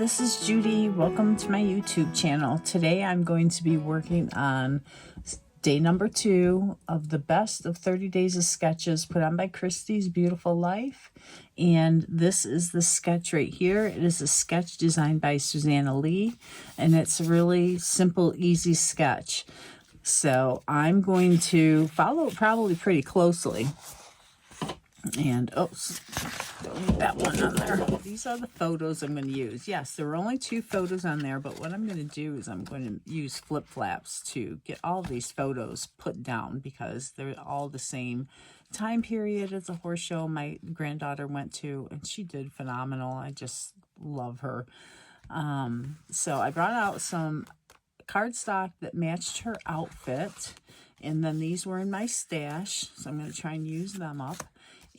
this is Judy. Welcome to my YouTube channel. Today I'm going to be working on day number 2 of the best of 30 days of sketches put on by Christie's Beautiful Life. And this is the sketch right here. It is a sketch designed by Susanna Lee, and it's a really simple, easy sketch. So I'm going to follow it probably pretty closely. And, oops, don't need that one on there. These are the photos I'm going to use. Yes, there were only 2 photos on there, but what I'm going to do is I'm going to use flip flaps to get all these photos put down because they're all the same time period as a horse show my granddaughter went to, and she did phenomenal. I just love her. So I brought out some cardstock that matched her outfit, and then these were in my stash, so I'm going to try and use them up.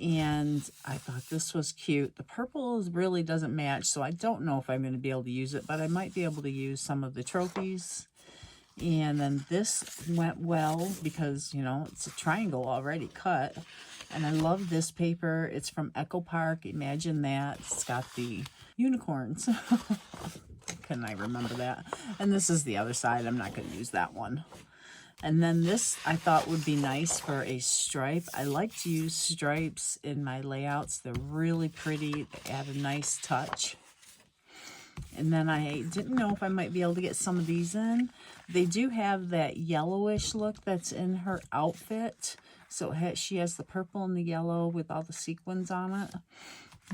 And I thought this was cute. The purple really doesn't match, so I don't know if I'm going to be able to use it, but I might be able to use some of the trophies. And then this went well because, you know, it's a triangle already cut. And I love this paper. It's from Echo Park. Imagine that. It's got the unicorns. Can I remember that? And this is the other side. I'm not going to use that one. And then this I thought would be nice for a stripe. I like to use stripes in my layouts. They're really pretty. They add a nice touch. And then I didn't know if I might be able to get some of these in. They do have that yellowish look that's in her outfit. So she has the purple and the yellow with all the sequins on it.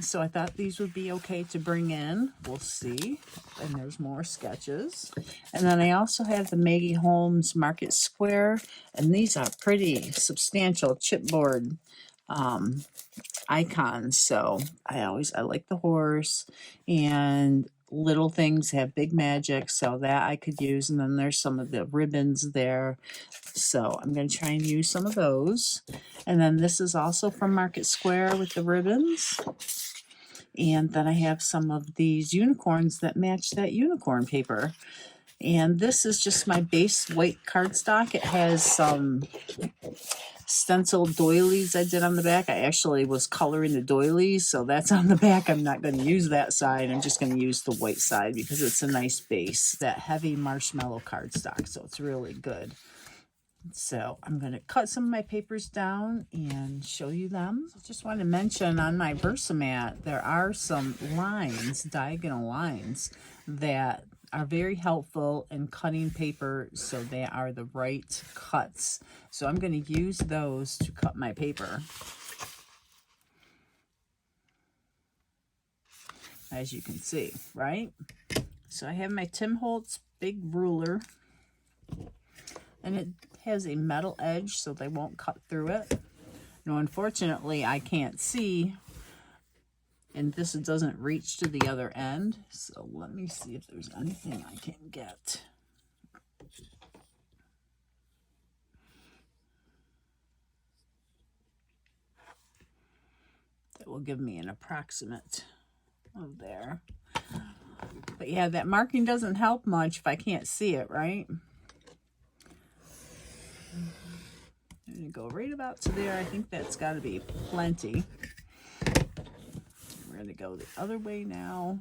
So I thought these would be okay to bring in. We'll see. And there's more sketches. And then I also have the Maggie Holmes Market Square. And these are pretty substantial chipboard icons. So I like the horse. And little things have big magic. So that I could use. And then there's some of the ribbons there. So I'm going to try and use some of those. And then this is also from Market Square with the ribbons. And then I have some of these unicorns that match that unicorn paper. And this is just my base white cardstock. It has some stenciled doilies I did on the back. I actually was coloring the doilies, so that's on the back. I'm not going to use that side. I'm just going to use the white side because it's a nice base, that heavy marshmallow cardstock, so it's really good. So I'm going to cut some of my papers down and show you them. So just want to mention on my Versamat, there are some lines, diagonal lines, that are very helpful in cutting paper so they are the right cuts. So I'm going to use those to cut my paper. As you can see, right? So I have my Tim Holtz big ruler, and it has a metal edge so they won't cut through it. Now, unfortunately, I can't see, and this doesn't reach to the other end. So let me see if there's anything I can get. That will give me an approximate of there. But yeah, that marking doesn't help much if I can't see it, right? I'm going to go right about to there. I think that's got to be plenty. We're going to go the other way now.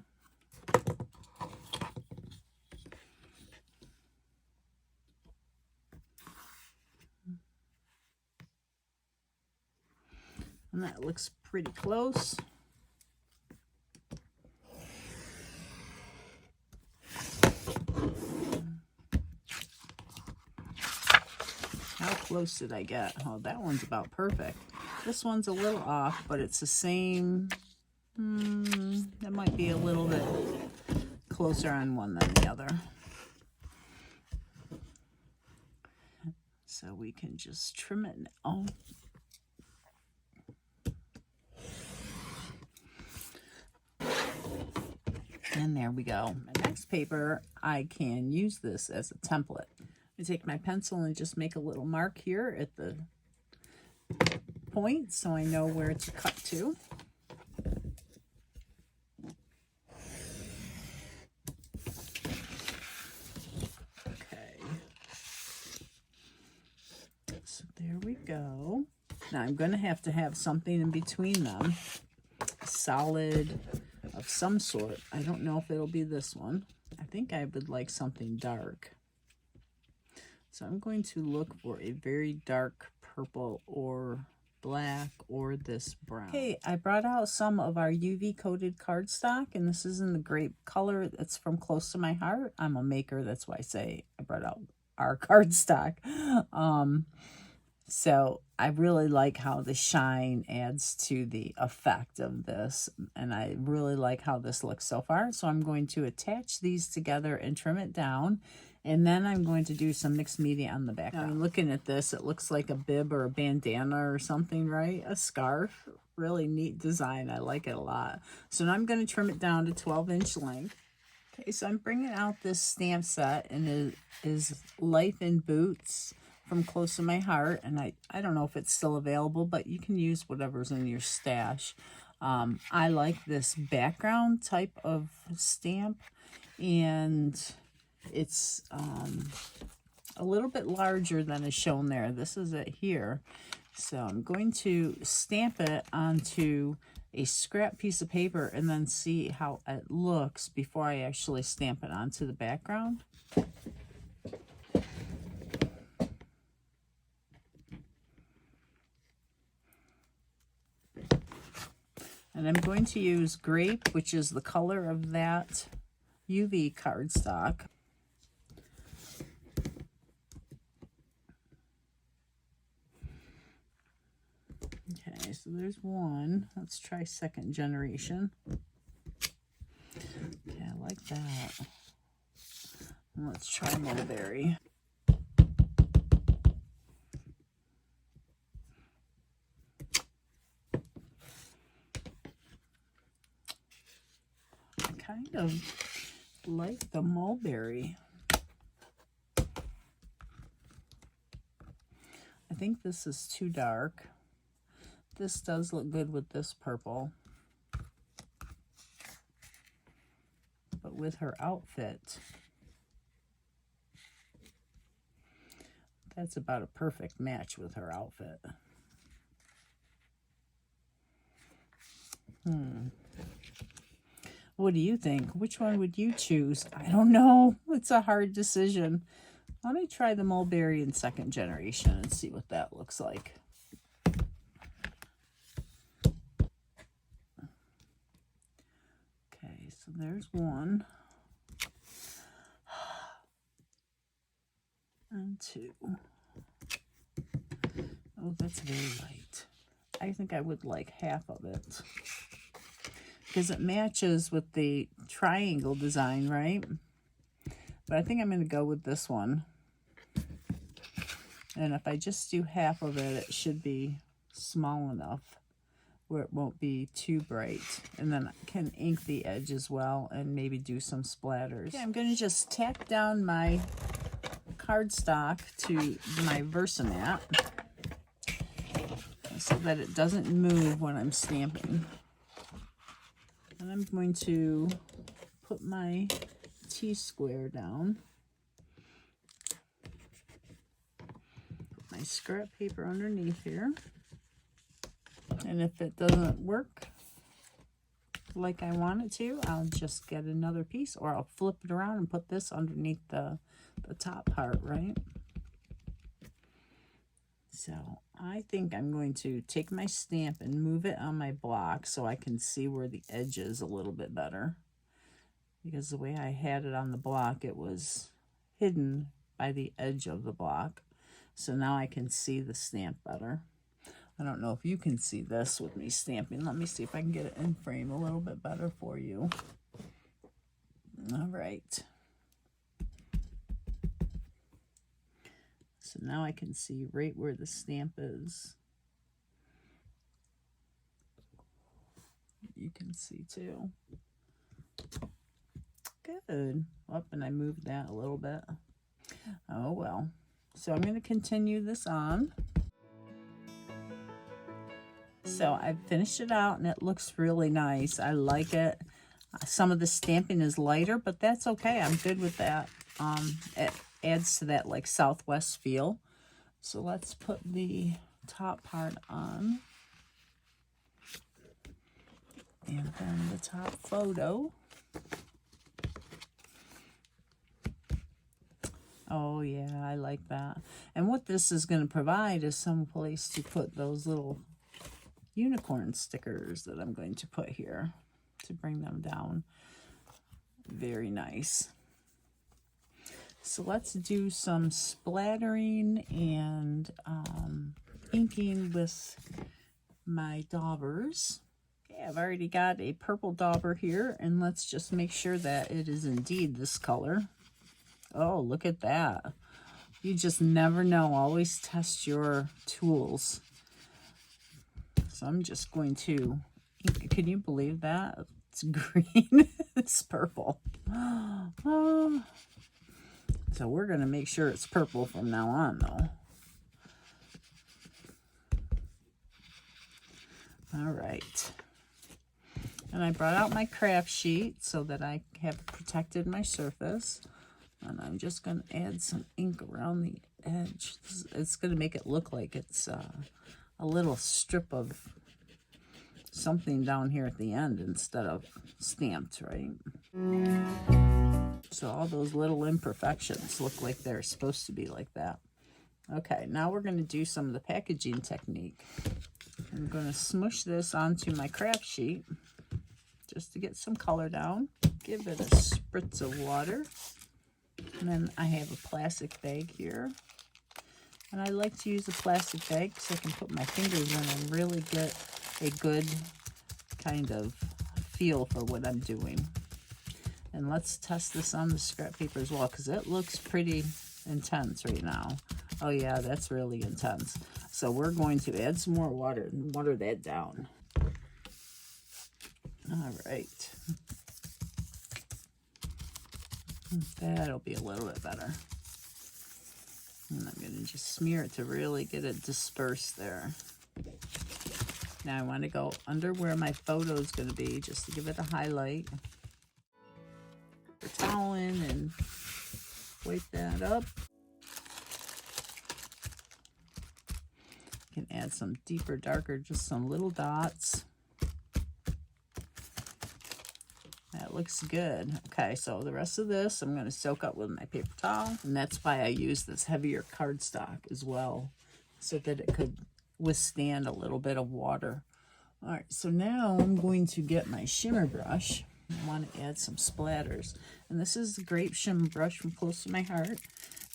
And that looks pretty close. How close did I get? Oh, that one's about perfect. This one's a little off, but it's the same. That might be a little bit closer on one than the other. So we can just trim it now. And there we go. My next paper, I can use this as a template. I take my pencil and just make a little mark here at the point so I know where to cut to. Okay. So there we go. Now I'm going to have something in between them. Solid of some sort. I don't know if it'll be this one. I think I would like something dark. So I'm going to look for a very dark purple or black or this brown. Okay, I brought out some of our UV coated cardstock, and this is in the grape color. It's from Close to My Heart. I'm a maker, that's why I say I brought out our cardstock. So I really like how the shine adds to the effect of this, and I really like how this looks so far. So I'm going to attach these together and trim it down, and then I'm going to do some mixed media on the back. Now, looking at this, it looks like a bib or a bandana or something, right? A scarf. Really neat design. I like it a lot. So now I'm going to trim it down to 12-inch length. Okay, so I'm bringing out this stamp set, and it is Life in Boots from Close to My Heart, and I don't know if it's still available, but you can use whatever's in your stash. I like this background type of stamp, and it's a little bit larger than is shown there. This is it here. So I'm going to stamp it onto a scrap piece of paper and then see how it looks before I actually stamp it onto the background. And I'm going to use grape, which is the color of that UV cardstock. Okay, so there's one. Let's try second generation. Okay, I like that. And let's try mulberry. Kind of like the mulberry. I think this is too dark. This does look good with this purple. But with her outfit, that's about a perfect match with her outfit. What do you think? Which one would you choose? I don't know. It's a hard decision. Let me try the mulberry in second generation and see what that looks like. Okay, so there's one. And two. Oh, that's very light. I think I would like half of it, because it matches with the triangle design, right? But I think I'm going to go with this one. And if I just do half of it, it should be small enough where it won't be too bright. And then I can ink the edge as well and maybe do some splatters. Okay, I'm going to just tack down my cardstock to my Versamat so that it doesn't move when I'm stamping. And I'm going to put my T-square down. Put my scrap paper underneath here. And if it doesn't work like I want it to, I'll just get another piece, or I'll flip it around and put this underneath the top part, right? So I think I'm going to take my stamp and move it on my block so I can see where the edge is a little bit better. Because the way I had it on the block, it was hidden by the edge of the block. So now I can see the stamp better. I don't know if you can see this with me stamping. Let me see if I can get it in frame a little bit better for you. All right. So now I can see right where the stamp is. You can see too. Good. Up, and I moved that a little bit. Oh well. So I'm going to continue this on. So I've finished it out and it looks really nice. I like it. Some of the stamping is lighter, but that's okay. I'm good with that. It adds to that like Southwest feel. So let's put the top part on. And then the top photo. Oh yeah, I like that. And what this is going to provide is some place to put those little unicorn stickers that I'm going to put here to bring them down. Very nice. So let's do some splattering and inking with my daubers. Okay, I've already got a purple dauber here, and let's just make sure that it is indeed this color. Oh, look at that. You just never know. Always test your tools. So I'm just going to, can you believe that? It's green. It's purple. Oh. So we're going to make sure it's purple from now on, though. All right. And I brought out my craft sheet so that I have protected my surface. And I'm just going to add some ink around the edge. It's going to make it look like it's a little strip of something down here at the end instead of stamped, right? So all those little imperfections look like they're supposed to be like that. Okay, now we're going to do some of the packaging technique. I'm going to smush this onto my craft sheet just to get some color down. Give it a spritz of water. And then I have a plastic bag here. And I like to use a plastic bag because I can put my fingers in and really get a good kind of feel for what I'm doing. And let's test this on the scrap paper as well, because it looks pretty intense right now. Oh yeah, that's really intense. So we're going to add some more water and water that down. All right. That'll be a little bit better. And I'm going to just smear it to really get it dispersed there. Now I want to go under where my photo is going to be, just to give it a highlight. Put a towel in and wipe that up. You can add some deeper, darker, just some little dots. That looks good. Okay, so the rest of this I'm going to soak up with my paper towel, and that's why I use this heavier cardstock as well, so that it could withstand a little bit of water. All right, so now I'm going to get my shimmer brush. I want to add some splatters, and this is the grape shimmer brush from Close to My Heart,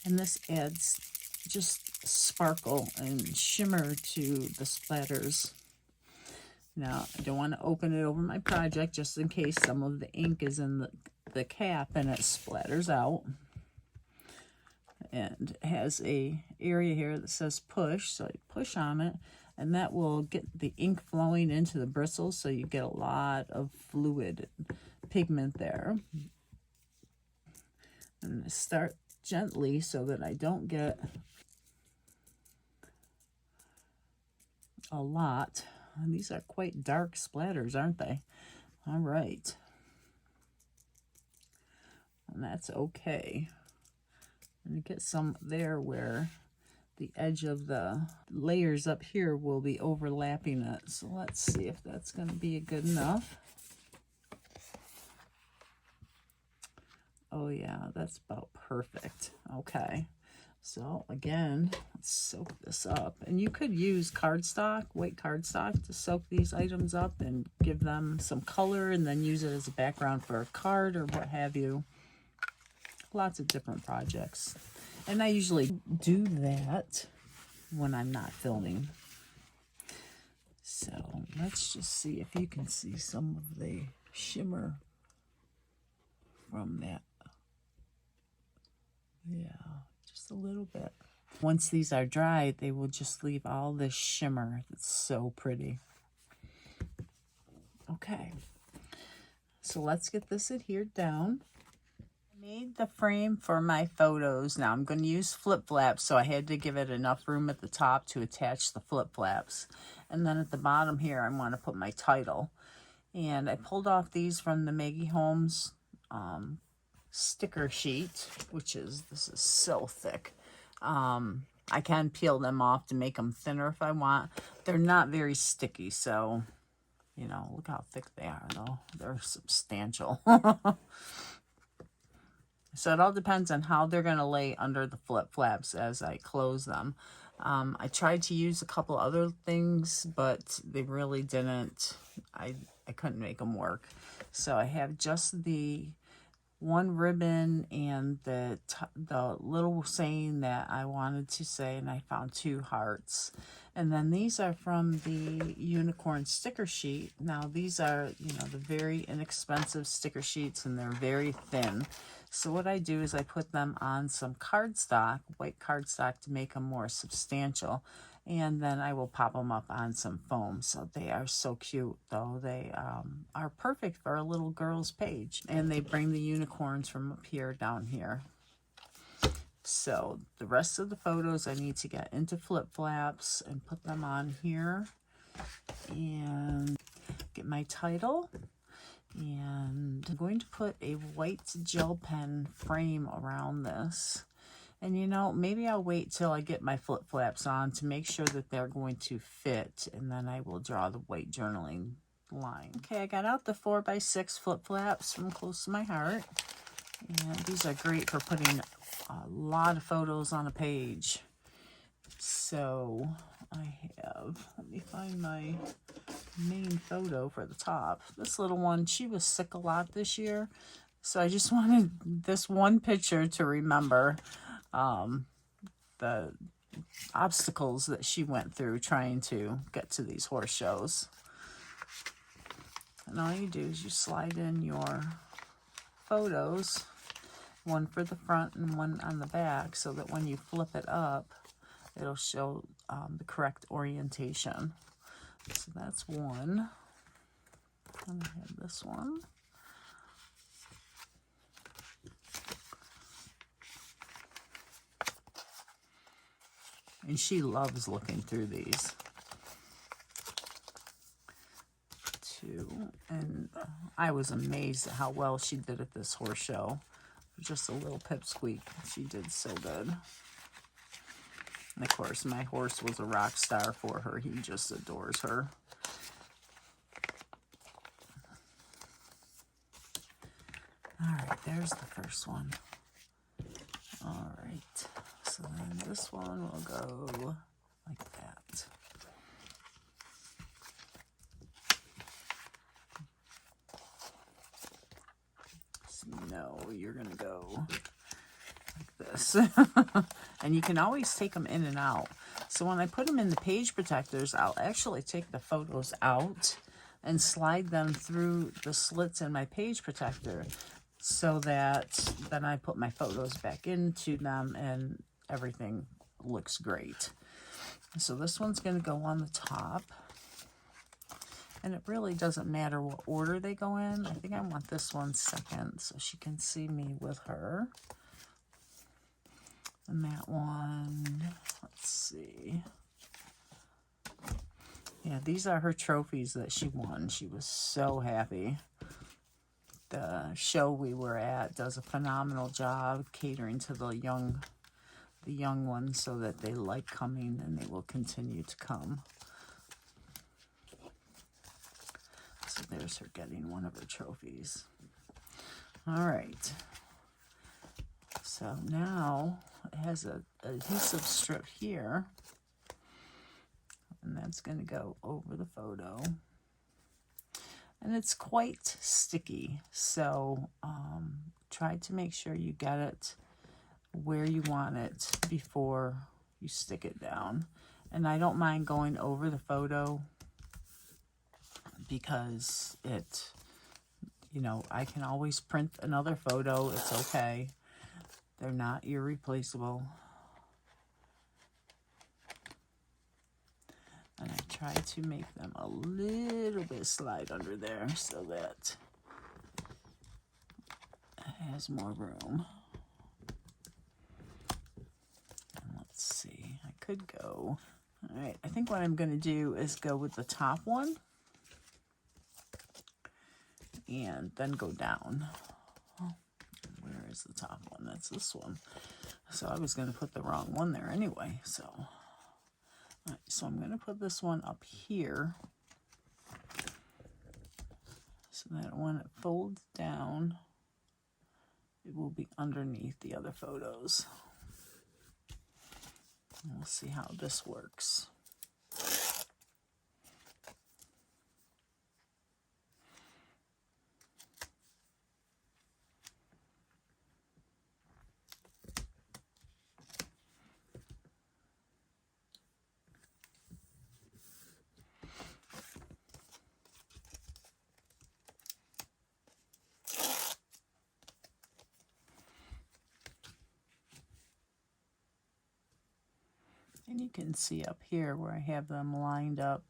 and this adds just sparkle and shimmer to the splatters. Now, I don't want to open it over my project just in case some of the ink is in the cap and it splatters out. And it has a area here that says push, so you push on it, and that will get the ink flowing into the bristles, so you get a lot of fluid pigment there. I'm going to start gently so that I don't get a lot. And these are quite dark splatters, aren't they? All right. And that's okay. And get some there where the edge of the layers up here will be overlapping it. So let's see if that's going to be good enough. Oh yeah, that's about perfect. Okay. So again, let's soak this up. And you could use cardstock, white cardstock, to soak these items up and give them some color, and then use it as a background for a card or what have you. Lots of different projects. And I usually do that when I'm not filming. So let's just see if you can see some of the shimmer from that. Yeah. Just a little bit. Once these are dry, they will just leave all this shimmer. That's so pretty. Okay, so let's get this adhered down. I made the frame for my photos. Now I'm going to use flip flaps, so I had to give it enough room at the top to attach the flip flaps. And then at the bottom here, I want to put my title. And I pulled off these from the Maggie Holmes sticker sheet, this is so thick. I can peel them off to make them thinner if I want. They're not very sticky, so You know, look how thick they are, though. They're substantial. So it all depends on how they're going to lay under the flip flaps as I close them. I tried to use a couple other things, but they really didn't. I couldn't make them work. So I have just the one ribbon and the little saying that I wanted to say, and I found 2 hearts. And then these are from the unicorn sticker sheet. Now these are, you know, the very inexpensive sticker sheets, and they're very thin. So what I do is I put them on some cardstock, white cardstock, to make them more substantial. And then I will pop them up on some foam. So they are so cute, though. They are perfect for a little girl's page. And they bring the unicorns from up here down here. So the rest of the photos I need to get into flip flaps and put them on here. And get my title. And I'm going to put a white gel pen frame around this. And you know, maybe I'll wait till I get my flip flaps on to make sure that they're going to fit, and then I will draw the white journaling line. Okay, I got out the 4x6 flip flaps from Close to My Heart. And these are great for putting a lot of photos on a page. So I have, let me find my main photo for the top. This little one, she was sick a lot this year. So I just wanted this one picture to remember the obstacles that she went through trying to get to these horse shows. And all you do is you slide in your photos, one for the front and one on the back, so that when you flip it up, it'll show the correct orientation. So that's one. And I have this one. And she loves looking through these. 2. And I was amazed at how well she did at this horse show. Just a little pipsqueak. She did so good. And of course, my horse was a rock star for her. He just adores her. All right, there's the first one. All right, so then this one will go like that. So no, you're gonna go like this. And you can always take them in and out. So when I put them in the page protectors, I'll actually take the photos out and slide them through the slits in my page protector, so that then I put my photos back into them and everything looks great. So this one's going to go on the top. And it really doesn't matter what order they go in. I think I want this one second so she can see me with her. And that one, let's see. Yeah, these are her trophies that she won. She was so happy. The show we were at does a phenomenal job catering to the young ones, so that they like coming and they will continue to come. So there's her getting one of her trophies. All right. So now it has a adhesive strip here, and that's going to go over the photo. And it's quite sticky, so try to make sure you get it where you want it before you stick it down. And I don't mind going over the photo because it, you know, I can always print another photo. It's okay. They're not irreplaceable. And I try to make them a little bit slide under there so that it has more room. And let's see, I could go. All right, I think what I'm going to do is go with the top one and then go down. Oh, where is the top one? That's this one. So I was going to put the wrong one there anyway, so... All right, so I'm going to put this one up here. so that when it folds down, it will be underneath the other photos. And we'll see how this works. And you can see up here where I have them lined up.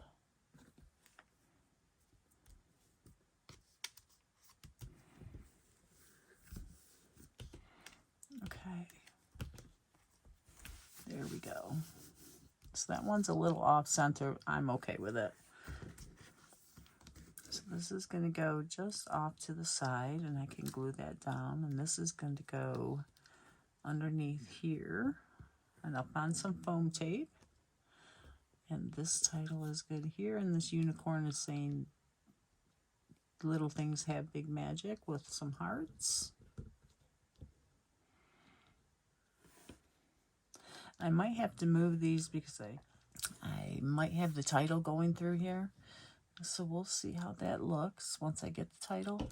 Okay. There we go. So that one's a little off center. I'm okay with it. So this is going to go just off to the side, and I can glue that down. And this is going to go underneath here and up on some foam tape. And this title is good here, and this unicorn is saying little things have big magic with some hearts. I might have to move these because I might have the title going through here. So we'll see how that looks once I get the title.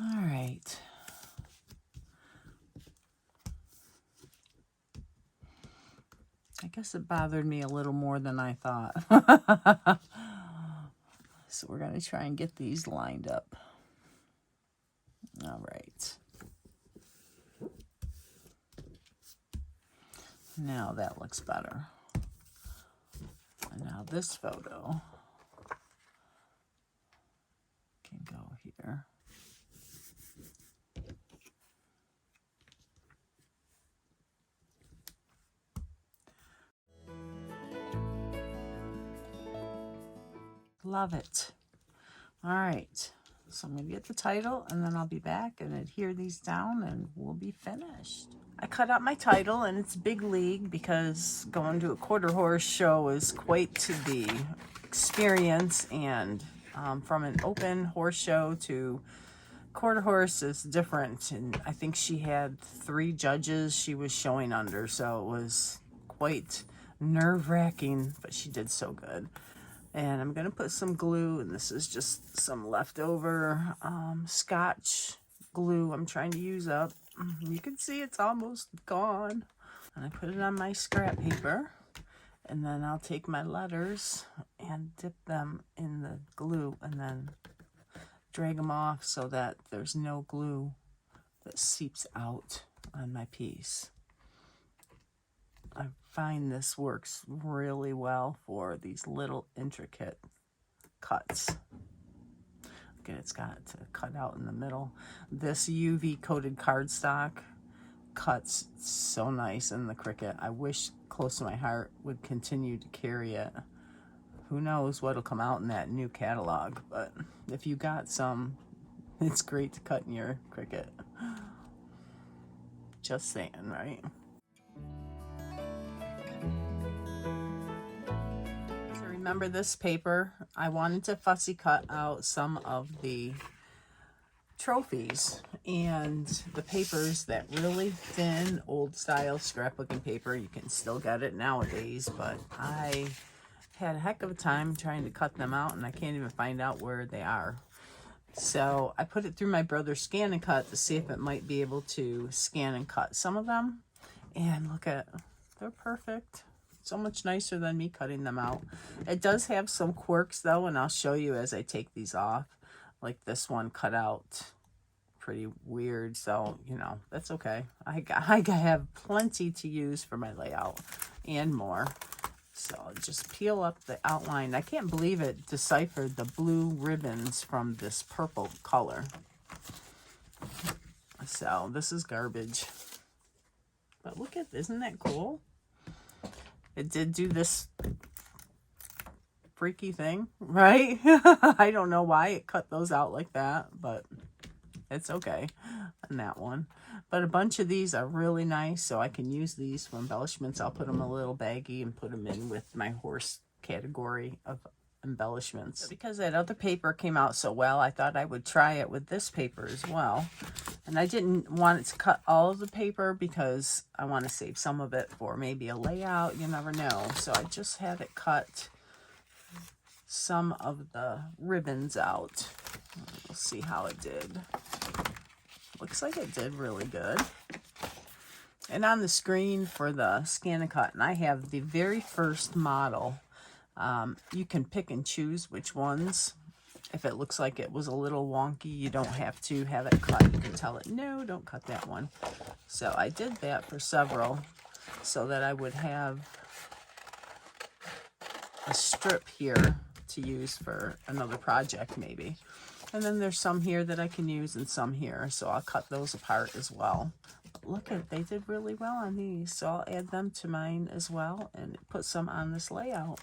All right. I guess it bothered me a little more than I thought. So we're going to try and get these lined up. All right. Now that looks better. And now this photo can go here. Love it. All right, so I'm going to get the title, and then I'll be back and adhere these down, and we'll be finished. I cut out my title, and it's big league because going to a quarter horse show is quite the experience, and from an open horse show to quarter horse is different. And I think she had 3 judges she was showing under, so it was quite nerve-wracking, but she did so good. And I'm going to put some glue, and this is just some leftover Scotch glue I'm trying to use up. You can see it's almost gone. And I put it on my scrap paper, and then I'll take my letters and dip them in the glue and then drag them off so that there's no glue that seeps out on my piece. I find this works really well for these little intricate cuts. Okay, it's got to cut out in the middle. This UV coated cardstock cuts so nice in the Cricut. I wish Close to My Heart would continue to carry it. Who knows what'll come out in that new catalog, but if you got some, it's great to cut in your Cricut. Just saying, right? Remember this paper? I wanted to fussy cut out some of the trophies and the papers, that really thin old style scrapbooking paper. You can still get it nowadays, but I had a heck of a time trying to cut them out, and I can't even find out where they are. So I put it through my brother's Scan and Cut to see if it might be able to scan and cut some of them, and look at, they're perfect. So much nicer than me cutting them out. It does have some quirks though, and I'll show you as I take these off. Like this one cut out pretty weird, so you know, that's okay. I have plenty to use for my layout and more. So I'll just peel up the outline. I can't believe it deciphered the blue ribbons from this purple color. So this is garbage. But look at, isn't that cool? It did do this freaky thing, right? I don't know why it cut those out like that, but it's okay on that one. But a bunch of these are really nice, so I can use these for embellishments. I'll put them a little baggy and put them in with my horse category of embellishments. Because that other paper came out so well, I thought I would try it with this paper as well. And I didn't want it to cut all of the paper because I want to save some of it for maybe a layout. You never know. So I just had it cut some of the ribbons out. We'll see how it did. Looks like it did really good. And on the screen for the Scan and Cut, and I have the very first model. You can pick and choose which ones. If it looks like it was a little wonky, you don't have to have it cut. You can tell it, no, don't cut that one. So I did that for several so that I would have a strip here to use for another project maybe. And then there's some here that I can use and some here, so I'll cut those apart as well. But look at, they did really well on these, so I'll add them to mine as well and put some on this layout.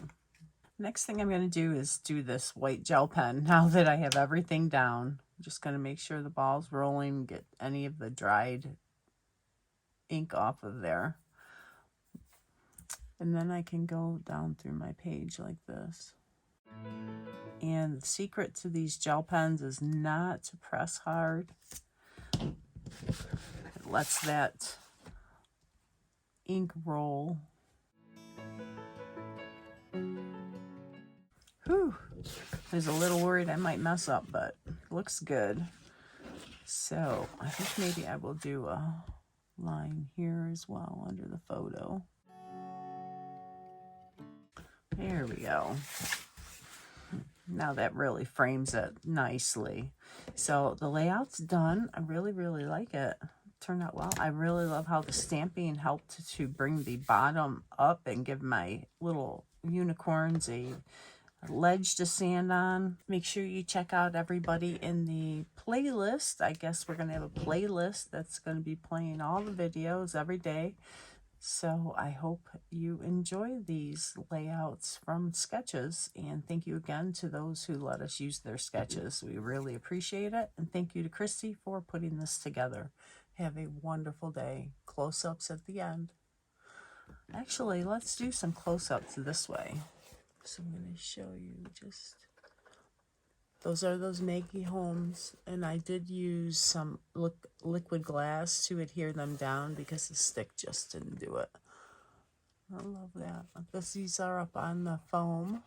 Next thing I'm going to do is do this white gel pen. Now that I have everything down, I'm just going to make sure the ball's rolling, get any of the dried ink off of there. And then I can go down through my page like this. And the secret to these gel pens is not to press hard. It lets that ink roll. Whew. I was a little worried I might mess up, but it looks good. So I think maybe I will do a line here as well under the photo. There we go. Now that really frames it nicely. So the layout's done. I really, really like it. Turned out well. I really love how the stamping helped to bring the bottom up and give my little unicorns a ledge to stand on. Make sure you check out everybody in the playlist. I guess we're going to have a playlist that's going to be playing all the videos every day. So I hope you enjoy these layouts from Sketches, and thank you again to those who let us use their sketches. We really appreciate it, and thank you to Christy for putting this together. Have a wonderful day. Close-ups at the end. Actually, let's do some close-ups this way. So I'm going to show you just, those are those Maggie Holmes, and I did use some liquid glass to adhere them down because the stick just didn't do it. I love that. These are up on the foam.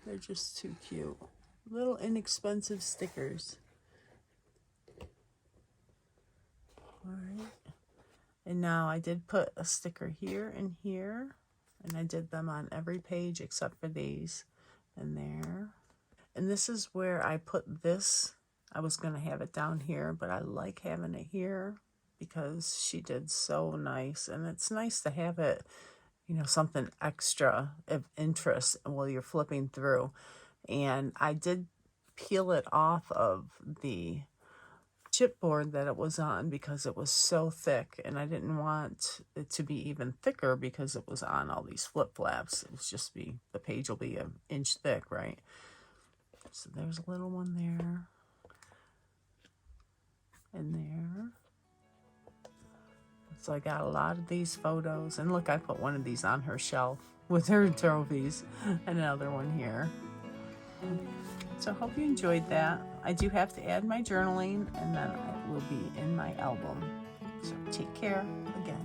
They're just too cute. Little inexpensive stickers. All right. And now I did put a sticker here and here, and I did them on every page except for these and there. And this is where I put this. I was going to have it down here, but I like having it here because she did so nice. And it's nice to have it, you know, something extra of interest while you're flipping through. And I did peel it off of the chipboard that it was on because it was so thick, and I didn't want it to be even thicker because it was on all these flip-flaps. It was just the page will be an inch thick, right? So there's a little one there and there. So I got a lot of these photos, and look, I put one of these on her shelf with her trophies and another one here. So I hope you enjoyed that. I do have to add my journaling, and then it will be in my album. So take care again.